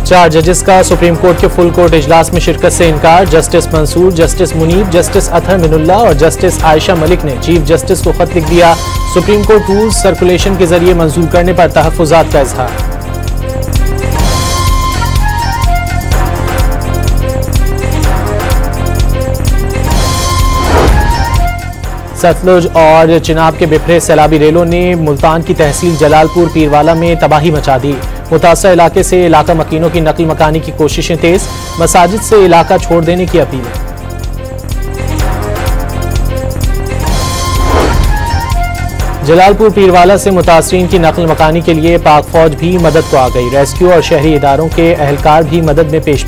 4 जजेस का supreme court के फुल कोर्ट इजलास में शिरकत से इनकार। Justice Mansoor, justice Munib, justice Athar Minallah और जस्टिस आयशा मलिक ने चीफ जस्टिस को खत लिख दिया। सुप्रीम कोर्ट रूल्स सर्कुलेशन के जरिए मंजूर करने पर तहफ्फुजात का इजहार। सतलुज और चिनाब के बिफरे सैलाबी रेलों ने मुल्तान की तहसील जलालपुर पीरवाला में तबाही मचा दी। मुतासर इलाके से इलाका मकीनों की नकल मकानी की कोशिशें तेज। मसाजिद से इलाका छोड़ देने की अपील। जलालपुर पीरवाला से मुतासरीन की नकल मकानी के लिए पाक फौज भी मदद को आ गई। रेस्क्यू और शहरी इदारों के अहलकार भी मदद में पेश।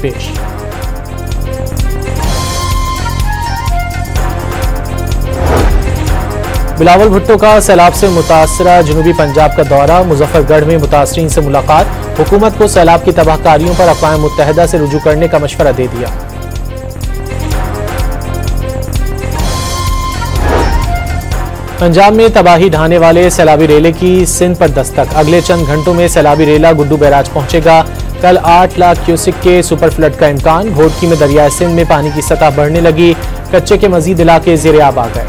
बिलावल भुट्टो का सैलाब से मुतासरा जनूबी पंजाब का दौरा। मुजफ्फरगढ़ में मुतासरीन से मुलाकात। हुकूमत को सैलाब की तबाहकारियों पर अक़वाम मुत्तहिदा से रुजू करने का मशवरा दे दिया। पंजाब में तबाही ढाने वाले सैलाबी रेले की सिंध पर दस्तक। अगले चंद घंटों में सैलाबी रेला गुड्डू बैराज पहुंचेगा। कल 8 लाख क्यूसिक के सुपर फ्लड का इम्कान। घोटकी में दरियाए सिंध में पानी की सतह बढ़ने लगी। कच्चे के मजीद इलाके ज़ेरे आब आ गए।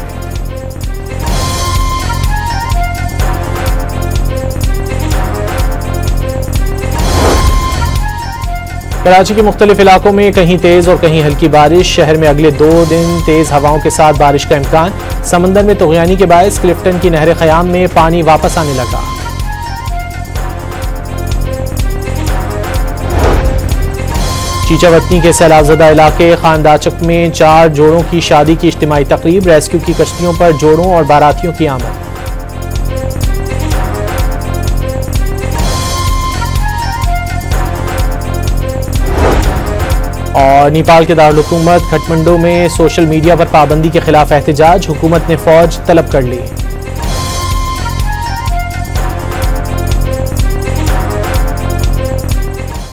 कराची के मुख्तलिफ इलाकों में कहीं तेज और कहीं हल्की बारिश। शहर में अगले 2 दिन तेज हवाओं के साथ बारिश का इम्कान। समंदर में तुग़यानी के बायस क्लिफ्टन की नहर ख़याम में पानी वापस आने लगा। चीचावतनी के सैलाबज़दा इलाके खानदाचक में 4 जोड़ों की शादी की इज्तिमाई तकरीब। रेस्क्यू की कश्तियों पर जोड़ों और बारातियों की आमद। और नेपाल के दारुल हुकूमत खटमंडू में सोशल मीडिया पर पाबंदी के खिलाफ एहतजाज। हुकूमत ने फौज तलब कर ली।